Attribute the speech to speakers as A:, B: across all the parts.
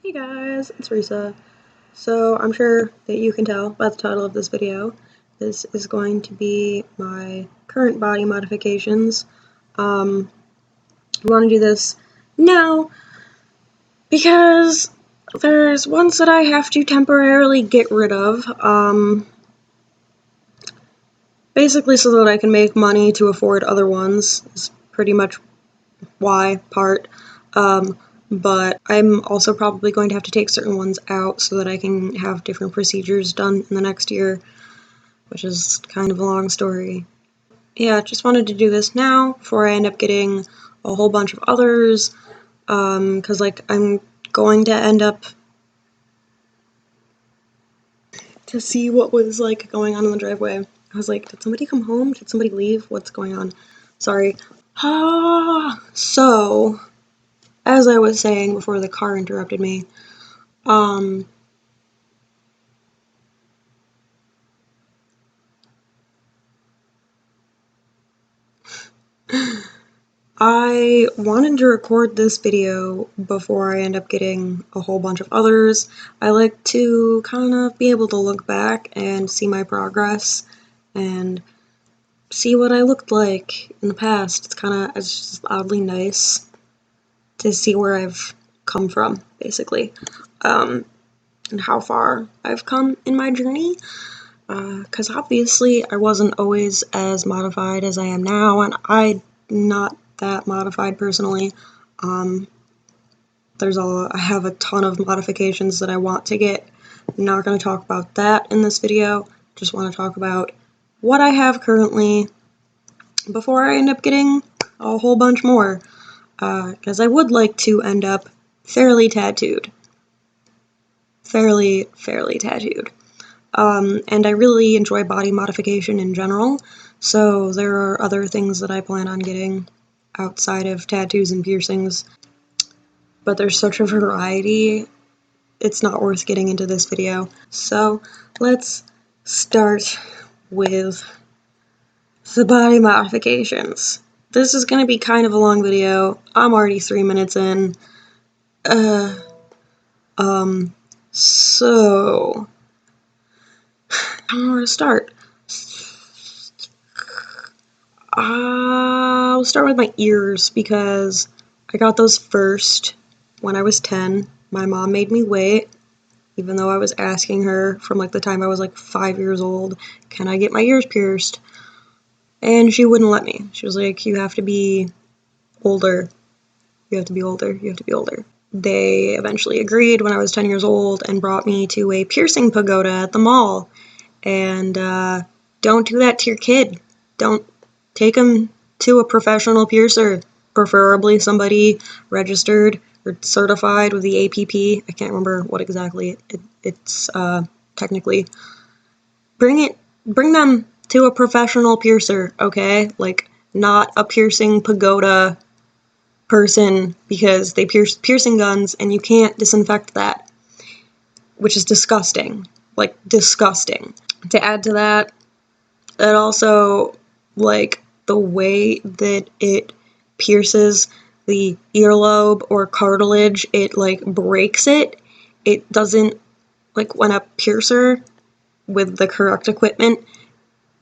A: Hey guys, it's Risa. So I'm sure that you can tell by the title of this video, this is going to be my current body modifications. I want to do this now because there's ones that I have to temporarily get rid of, basically so that I can make money to afford other ones, is pretty much why part. But I'm also probably going to have to take certain ones out so that I can have different procedures done in the next year, which is kind of a long story. Yeah, just wanted to do this now before I end up getting a whole bunch of others, because I'm going to end up to see what was going on in the driveway. I was like, did somebody come home? Did somebody leave? What's going on? Sorry. So as I was saying before the car interrupted me, I wanted to record this video before I end up getting a whole bunch of others. I like to kind of be able to look back and see my progress and see what I looked like in the past. It's just oddly nice to see where I've come from, basically, and how far I've come in my journey. Because obviously I wasn't always as modified as I am now, and I'm not that modified personally. I have a ton of modifications that I want to get. I'm not going to talk about that in this video. Just want to talk about what I have currently before I end up getting a whole bunch more. Because I would like to end up fairly tattooed. Fairly tattooed. And I really enjoy body modification in general, so there are other things that I plan on getting outside of tattoos and piercings, but there's such a variety, it's not worth getting into this video. So let's start with the body modifications. This is going to be kind of a long video. I'm already 3 minutes in. So I don't know where to start. I'll start with my ears because I got those first when I was 10. My mom made me wait, even though I was asking her from the time I was 5 years old, can I get my ears pierced? And she wouldn't let me. She was like, you have to be older. You have to be older. You have to be older. They eventually agreed when I was 10 years old and brought me to a piercing pagoda at the mall. And don't do that to your kid. Don't take them to a professional piercer, preferably somebody registered or certified with the APP. I can't remember what exactly it's technically. Bring them to a professional piercer, okay? Not a piercing pagoda person, because they pierce piercing guns and you can't disinfect that, which is disgusting. Disgusting. To add to that, it also, the way that it pierces the earlobe or cartilage, it, breaks it. It doesn't, when a piercer with the correct equipment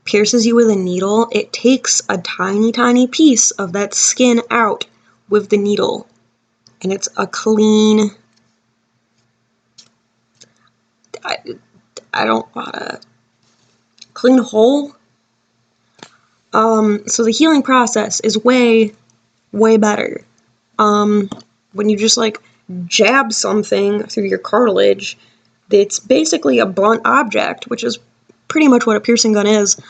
A: pierces you with a needle, it takes a tiny piece of that skin out with the needle. And it's a clean... I don't want to... clean hole? So the healing process is way better. When you just jab something through your cartilage, it's basically a blunt object, which is pretty much what a piercing gun is.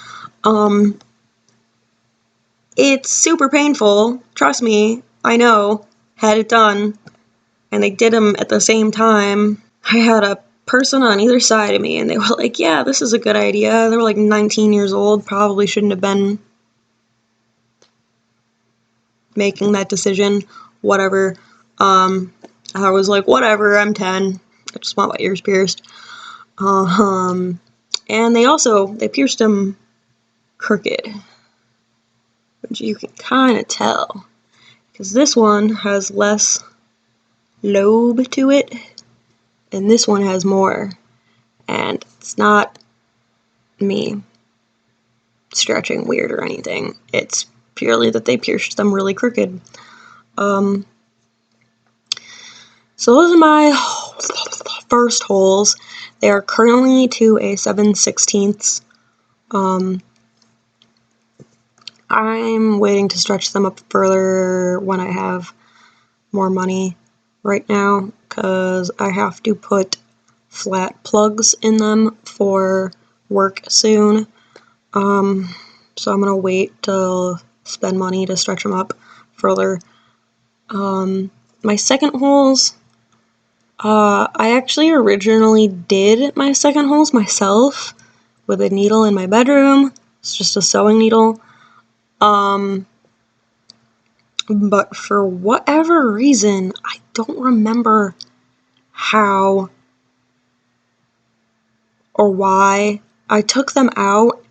A: It's super painful, trust me, I know, had it done, and they did them at the same time. I had a person on either side of me, and they were like, yeah, this is a good idea. They were 19 years old, probably shouldn't have been making that decision, whatever. I was like, whatever, I'm 10, I just want my ears pierced. And they pierced them crooked, which you can kind of tell, because this one has less lobe to it, and this one has more. And it's not me stretching weird or anything. It's purely that they pierced them really crooked. So those are my first holes. They are currently to a 7/16. I'm waiting to stretch them up further when I have more money right now, because I have to put flat plugs in them for work soon. So I'm gonna wait to spend money to stretch them up further. My second holes, I actually originally did my second holes myself with a needle in my bedroom. It's just a sewing needle. But for whatever reason, I don't remember how or why I took them out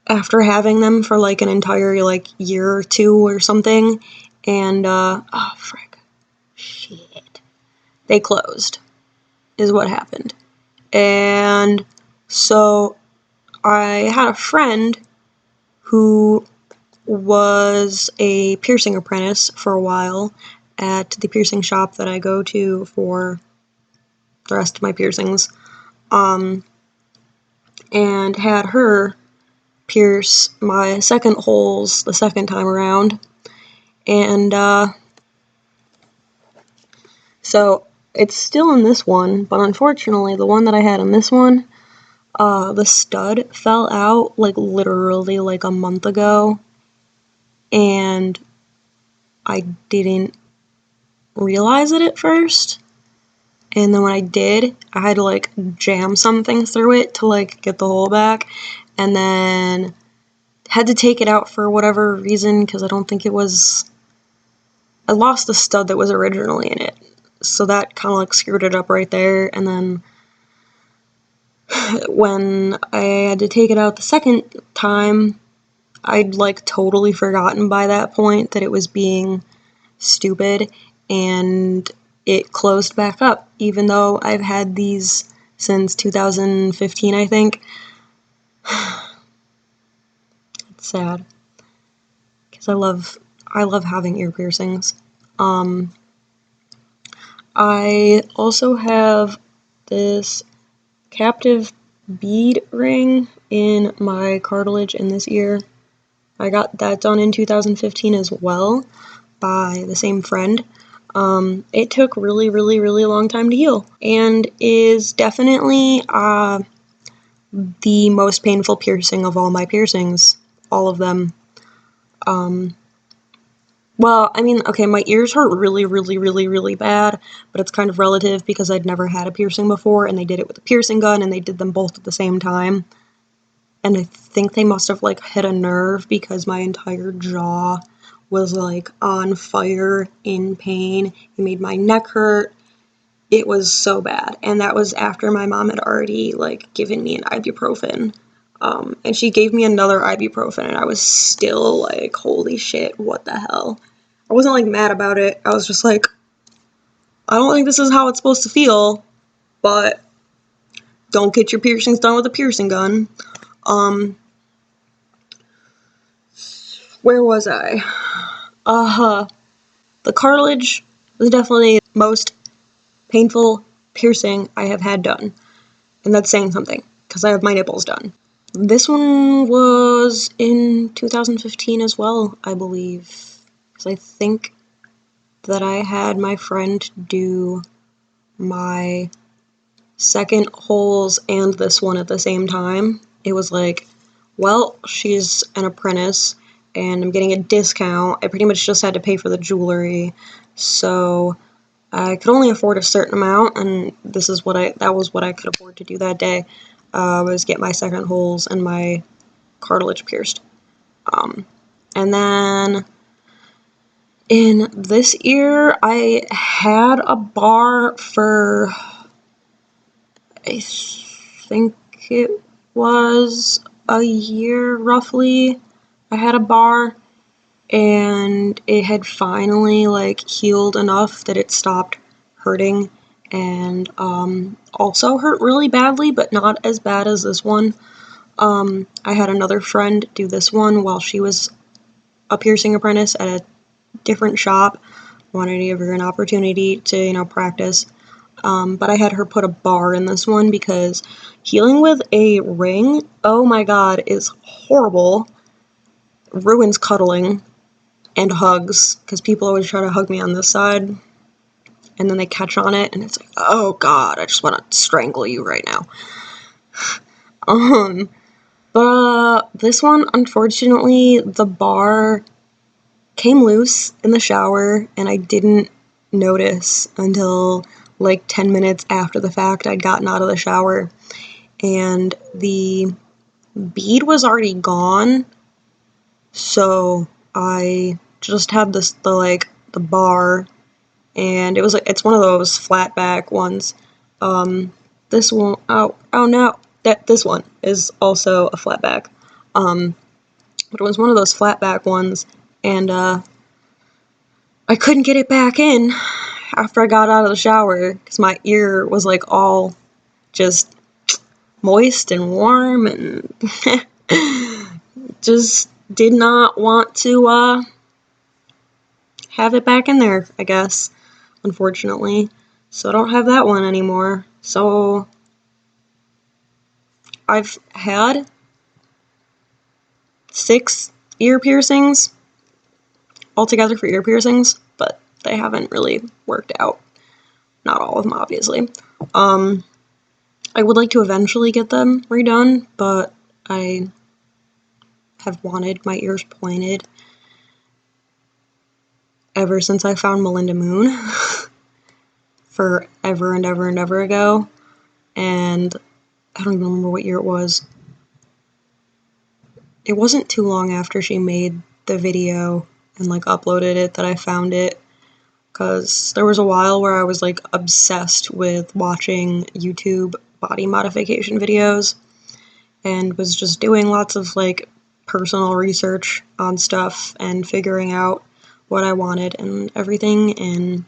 A: after having them for like an entire like year or two or something, and oh frick, shit, they closed is what happened. And so I had a friend who was a piercing apprentice for a while at the piercing shop that I go to for the rest of my piercings, and had her pierce my second holes the second time around. And so it's still in this one, but unfortunately the one that I had in this one, the stud fell out like literally like a month ago, and I didn't realize it at first. And then when I did, I had to like jam something through it to like get the hole back, and then had to take it out for whatever reason, because I don't think it was, I lost the stud that was originally in it, so that kind of like screwed it up right there. And then when I had to take it out the second time, I'd like totally forgotten by that point that it was being stupid, and it closed back up, even though I've had these since 2015, I think. It's sad, because I love having ear piercings. I also have this captive bead ring in my cartilage in this ear. I got that done in 2015 as well by the same friend. It took really, really, really long time to heal, and is definitely the most painful piercing of all my piercings. All of them. Well, I mean, okay, my ears hurt really, really, really, really bad, but it's kind of relative because I'd never had a piercing before, and they did it with a piercing gun, and they did them both at the same time. And I think they must have, like, hit a nerve because my entire jaw was, like, on fire, in pain. It made my neck hurt. It was so bad. And that was after my mom had already, like, given me an ibuprofen. And she gave me another ibuprofen, and I was still like, holy shit, what the hell? I wasn't like mad about it. I was just like, I don't think this is how it's supposed to feel, but don't get your piercings done with a piercing gun. Where was I? The cartilage was definitely the most painful piercing I have had done. And that's saying something, because I have my nipples done. This one was in 2015 as well, I believe. Because I think that I had my friend do my second holes and this one at the same time. It was like, well, she's an apprentice and I'm getting a discount. I pretty much just had to pay for the jewelry, so I could only afford a certain amount, and that was what I could afford to do that day, was get my second holes and my cartilage pierced. And then in this ear, I had a bar for, I think it was a year roughly. I had a bar, and it had finally like healed enough that it stopped hurting, and also hurt really badly, but not as bad as this one. I had another friend do this one while she was a piercing apprentice at a different shop. Wanted to give her an opportunity to, practice. But I had her put a bar in this one because healing with a ring, oh my god, is horrible. Ruins cuddling and hugs, because people always try to hug me on this side, and then they catch on it, and it's like, oh god, I just want to strangle you right now. But this one, unfortunately, the bar came loose in the shower, and I didn't notice until like 10 minutes after the fact I'd gotten out of the shower, and the bead was already gone, so I just had the bar, and it's one of those flat back ones. This one, oh no, this one is also a flat back. But it was one of those flat back ones, and I couldn't get it back in after I got out of the shower because my ear was like all just moist and warm, and just did not want to have it back in there, I guess, unfortunately. So I don't have that one anymore. So I've had 6 ear piercings altogether for ear piercings, but they haven't really worked out. Not all of them, obviously. I would like to eventually get them redone, but I have wanted my ears pointed ever since I found Melinda Moon forever and ever and ever ago, and I don't even remember what year it was. It wasn't too long after she made the video and like uploaded it that I found it, because there was a while where I was like obsessed with watching YouTube body modification videos and was just doing lots of like personal research on stuff and figuring out what I wanted and everything, and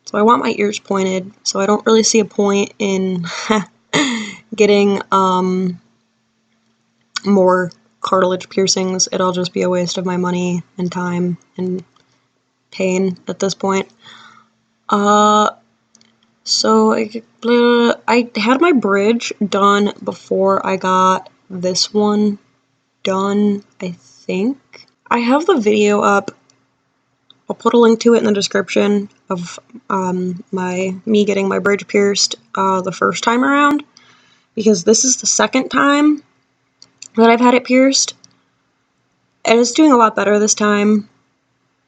A: so I want my ears pointed, so I don't really see a point in getting more cartilage piercings. It'll just be a waste of my money and time and pain at this point. So I had my bridge done before I got this one done, I think. I have the video up. I'll put a link to it in the description of me getting my bridge pierced the first time around, because this is the second time that I've had it pierced, and it's doing a lot better this time.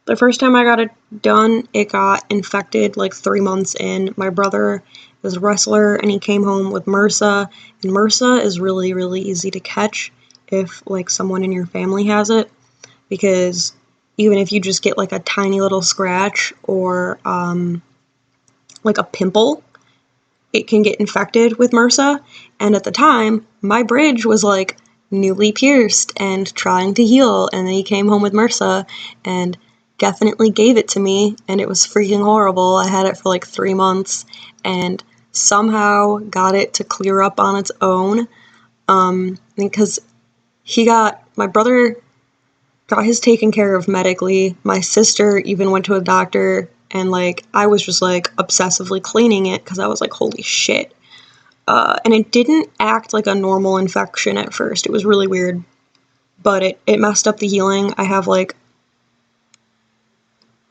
A: The first time I got it done, it got infected like 3 months in. My brother is a wrestler, and he came home with MRSA, and MRSA is really, really easy to catch if like someone in your family has it, because even if you just get like a tiny little scratch or like a pimple, it can get infected with MRSA. And at the time, my bridge was like newly pierced and trying to heal, and then he came home with MRSA and definitely gave it to me, and it was freaking horrible. I had it for like 3 months and somehow got it to clear up on its own, because my brother got his taken care of medically. My sister even went to a doctor, and like I was just like obsessively cleaning it because I was like, holy shit. And it didn't act like a normal infection at first. It was really weird, but it messed up the healing. I have like,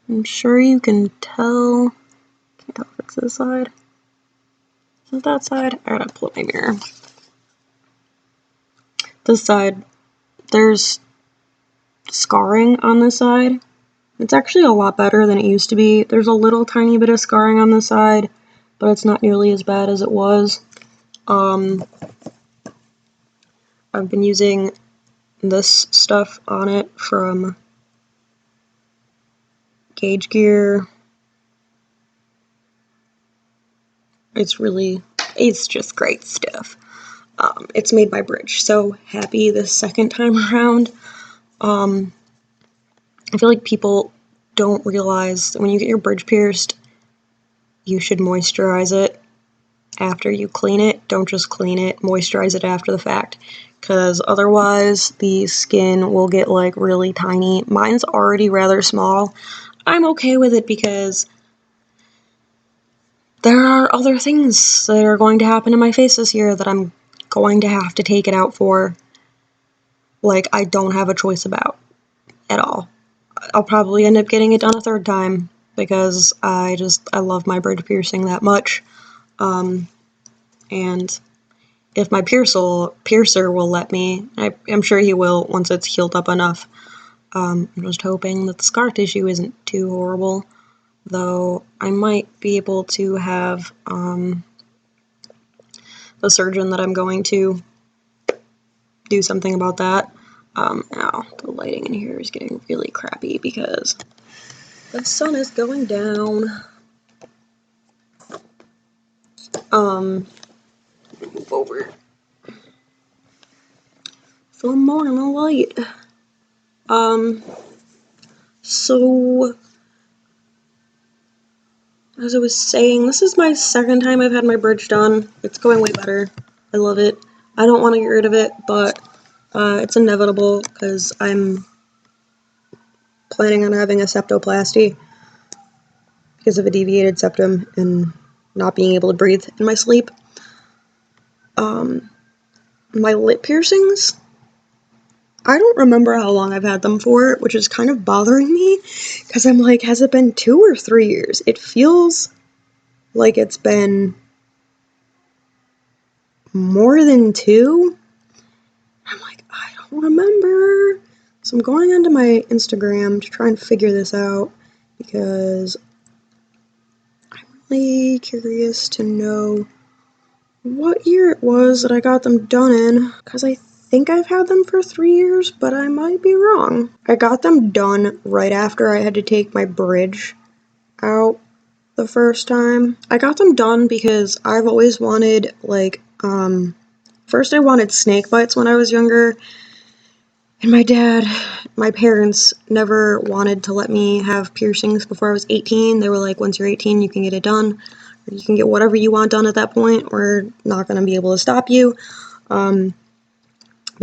A: I'm sure you can tell, can't tell if it's this side. Is it that side? I gotta pull up my mirror. This side, there's scarring on this side. It's actually a lot better than it used to be. There's a little tiny bit of scarring on this side, but it's not nearly as bad as it was. I've been using this stuff on it from Gauge Gear. It's just great stuff. It's made my bridge so happy this second time around. I feel like people don't realize that when you get your bridge pierced, you should moisturize it after you clean it. Don't just clean it, moisturize it after the fact, because otherwise the skin will get like really tiny. Mine's already rather small. I'm okay with it because there are other things that are going to happen in my face this year that I'm going to have to take it out for. Like, I don't have a choice about at all. I'll probably end up getting it done a third time because I love my bridge piercing that much. And if my piercer will let me, I'm sure he will once it's healed up enough. I'm just hoping that the scar tissue isn't too horrible, though I might be able to have the surgeon that I'm going to do something about that. Ow, the lighting in here is getting really crappy because the sun is going down. Move over for more light. So as I was saying, this is my second time I've had my bridge done. It's going way better. I love it. I don't want to get rid of it, but it's inevitable because I'm planning on having a septoplasty because of a deviated septum and not being able to breathe in my sleep. My lip piercings, I don't remember how long I've had them for, which is kind of bothering me because I'm like, has it been 2 or 3 years? It feels like it's been more than 2. I'm like, I don't remember. So I'm going onto my Instagram to try and figure this out because I'm really curious to know what year it was that I got them done in, because I think I've had them for 3 years, but I might be wrong. I got them done right after I had to take my bridge out the first time. I got them done because I've always wanted, like, first I wanted snake bites when I was younger, and my parents never wanted to let me have piercings before I was 18. They were like, once you're 18, you can get it done. You can get whatever you want done at that point. We're not going to be able to stop you. But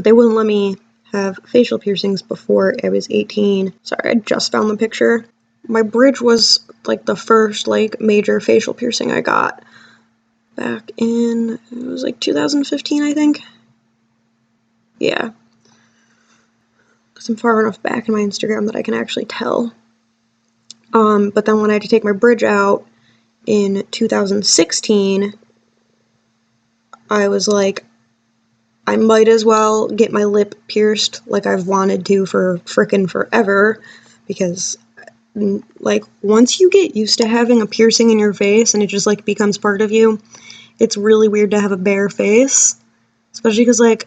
A: they wouldn't let me have facial piercings before I was 18. Sorry, I just found the picture. My bridge was like the first like major facial piercing I got back in, it was like 2015, I think. Yeah. Because I'm far enough back in my Instagram that I can actually tell. But then when I had to take my bridge out in 2016, I was like, I might as well get my lip pierced like I've wanted to for frickin' forever, because like once you get used to having a piercing in your face and it just like becomes part of you, it's really weird to have a bare face, especially because like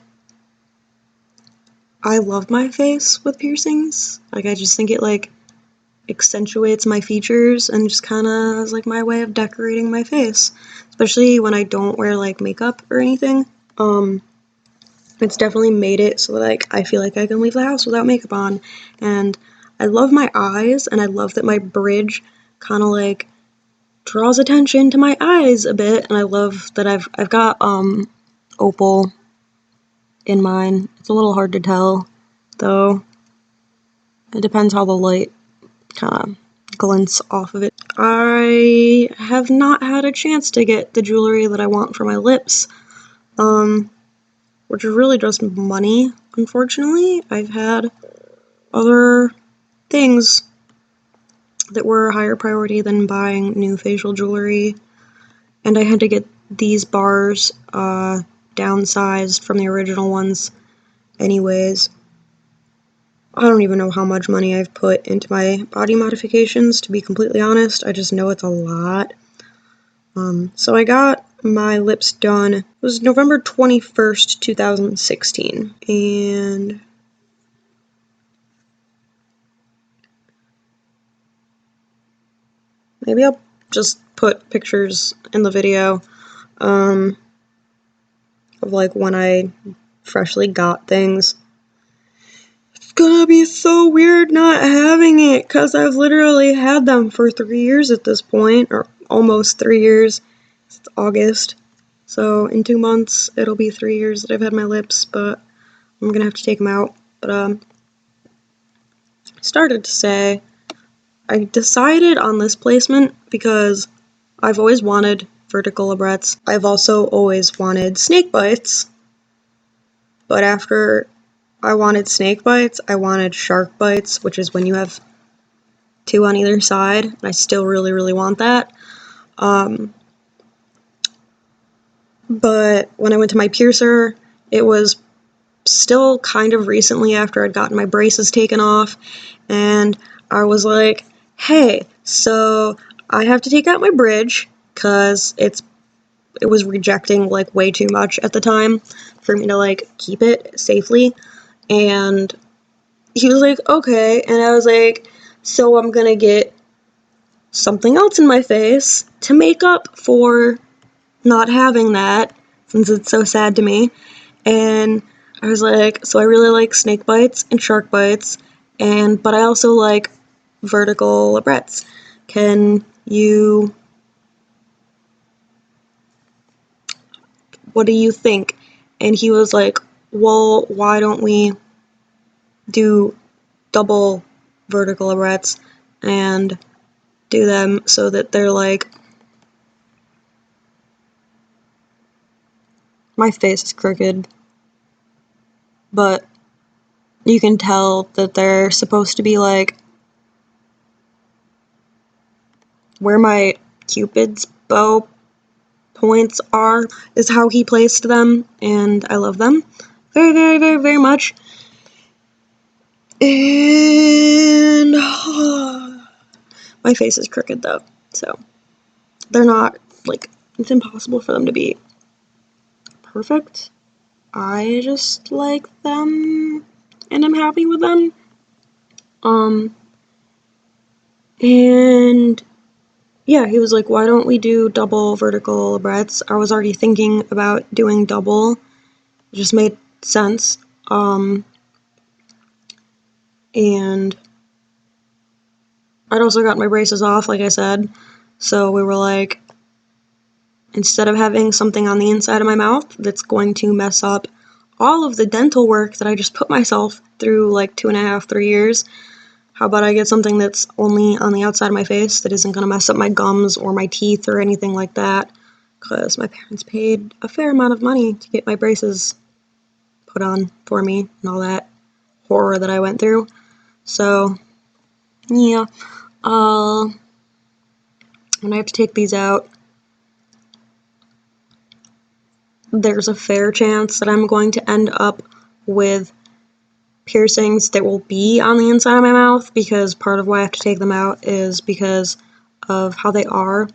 A: I love my face with piercings. Like I just think it like accentuates my features and just kind of is like my way of decorating my face, especially when I don't wear like makeup or anything. It's definitely made it so like I feel like I can leave the house without makeup on, and I love my eyes, and I love that my bridge kind of like draws attention to my eyes a bit, and I love that I've got opal in mine. It's a little hard to tell though. It depends how the light kind of glints off of it. I have not had a chance to get the jewelry that I want for my lips, which is really just money, unfortunately. I've had other things that were a higher priority than buying new facial jewelry, and I had to get these bars downsized from the original ones anyways. I don't even know how much money I've put into my body modifications, to be completely honest. I just know it's a lot. So I got my lips done. It was November 21st, 2016. And maybe I'll just put pictures in the video of like when I freshly got things. It's gonna be so weird not having it because I've literally had them for 3 years at this point, or almost 3 years. It's August. So in 2 months, it'll be 3 years that I've had my lips, but I'm gonna have to take them out. But I started to say, I decided on this placement because I've always wanted vertical labrets. I've also always wanted snake bites. But after I wanted snake bites, I wanted shark bites, which is when you have 2 on either side. And I still really, really want that. But when I went to my piercer, it was still kind of recently after I'd gotten my braces taken off, and I was like, hey, so I have to take out my bridge because it was rejecting like way too much at the time for me to like keep it safely. And he was like, okay. And I was like, so I'm gonna get something else in my face to make up for not having that, since it's so sad to me. And I was like, so I really like snake bites and shark bites, but I also like vertical labrets. What do you think? And he was like, well, why don't we do double vertical labrets and do them so that they're like, my face is crooked, but you can tell that they're supposed to be like where my Cupid's bow points are, is how he placed them, and I love them very, very, very, very much. And my face is crooked though, so they're not like, it's impossible for them to be perfect. I just like them and I'm happy with them. And yeah, he was like, why don't we do double vertical labrets? I was already thinking about doing double. It just made sense. And I'd also got my braces off, like I said. So we were like, instead of having something on the inside of my mouth that's going to mess up all of the dental work that I just put myself through like 2.5, 3 years, how about I get something that's only on the outside of my face that isn't going to mess up my gums or my teeth or anything like that? Because my parents paid a fair amount of money to get my braces put on for me and all that horror that I went through. So, yeah. When I have to take these out, there's a fair chance that I'm going to end up with piercings that will be on the inside of my mouth, because part of why I have to take them out is because of how they are.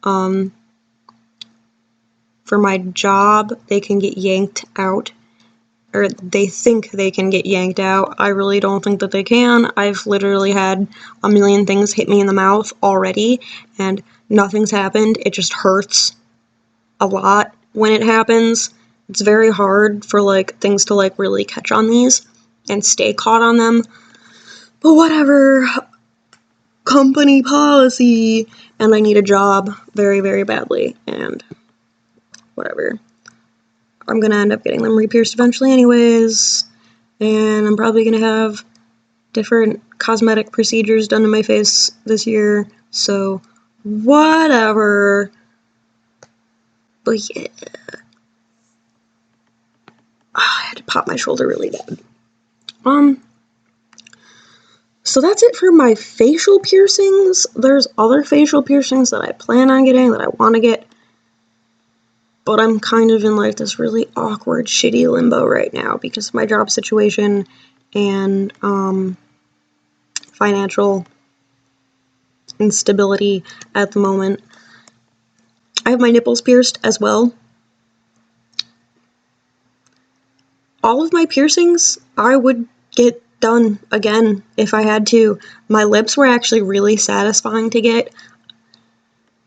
A: For my job, they can get yanked out, or they think they can get yanked out. I really don't think that they can. I've literally had a million things hit me in the mouth already, and nothing's happened. It just hurts a lot when it happens. It's very hard for like things to like really catch on these and stay caught on them. But whatever, company policy, and I need a job very, very badly, and whatever. I'm gonna end up getting them re-pierced eventually anyways, and I'm probably gonna have different cosmetic procedures done to my face this year, so whatever. But yeah, I had to pop my shoulder really bad. So that's it for my facial piercings. There's other facial piercings that I plan on getting, that I want to get, but I'm kind of in like this really awkward, shitty limbo right now because of my job situation and financial instability at the moment. I have my nipples pierced as well. All of my piercings I would get done again if I had to. My lips were actually really satisfying to get.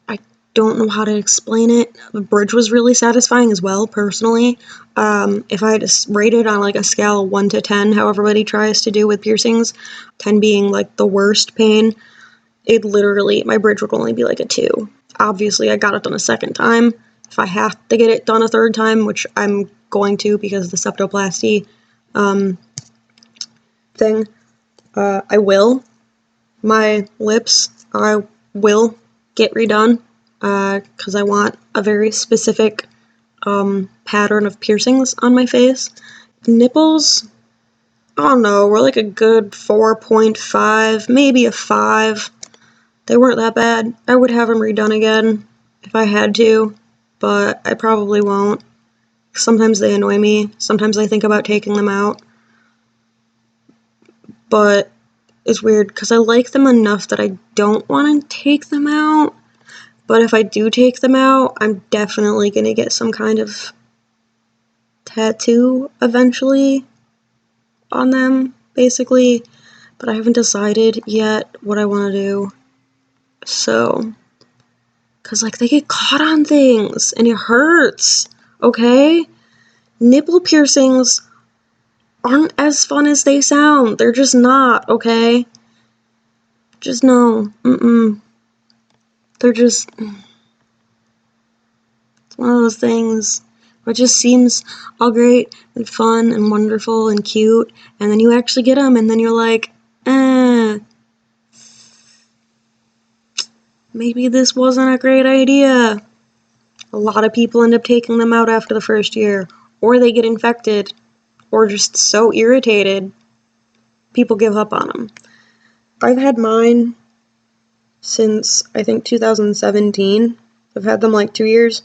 A: I don't know how to explain it. The bridge was really satisfying as well, personally. If I had to rate it on like a scale of 1 to 10, how everybody tries to do with piercings, 10 being like the worst pain, it literally, my bridge would only be like a 2. obviously I got it done a second time. If I have to get it done a third time, which I'm going to because of the septoplasty thing, I will. My lips, I will get redone because I want a very specific pattern of piercings on my face. Nipples, I don't know, we're like a good 4.5, maybe a 5. They weren't that bad. I would have them redone again if I had to, but I probably won't. Sometimes they annoy me. Sometimes I think about taking them out. But it's weird because I like them enough that I don't want to take them out. But if I do take them out, I'm definitely going to get some kind of tattoo eventually on them, basically. But I haven't decided yet what I want to do. So, because, like, they get caught on things, and it hurts, okay? Nipple piercings aren't as fun as they sound. They're just not, okay? Just no. They're just... It's one of those things where it just seems all great and fun and wonderful and cute, and then you actually get them, and then you're like, maybe this wasn't a great idea. A lot of people end up taking them out after the first year, or they get infected, or just so irritated, people give up on them. I've had mine since, I think, 2017. I've had them like 2 years.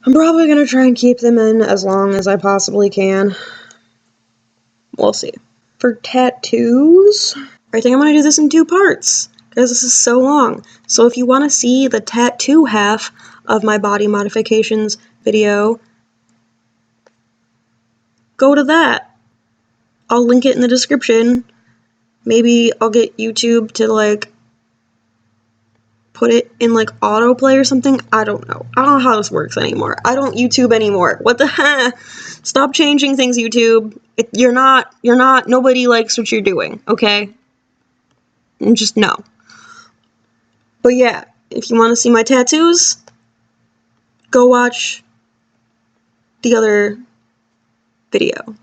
A: I'm probably going to try and keep them in as long as I possibly can. We'll see. For tattoos, I think I'm going to do this in 2 parts, because this is so long. So if you want to see the tattoo half of my body modifications video, go to that. I'll link it in the description. Maybe I'll get YouTube to, like, put it in, like, autoplay or something. I don't know. I don't know how this works anymore. I don't YouTube anymore. What the heck? Stop changing things, YouTube. You're not, nobody likes what you're doing, okay? And just no. But yeah, if you want to see my tattoos, go watch the other video.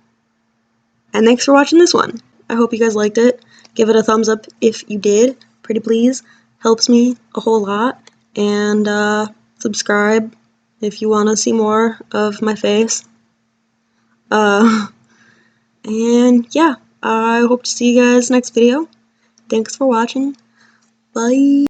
A: And thanks for watching this one. I hope you guys liked it. Give it a thumbs up if you did. Pretty please. Helps me a whole lot. And subscribe if you want to see more of my face. And yeah, I hope to see you guys next video. Thanks for watching. Bye.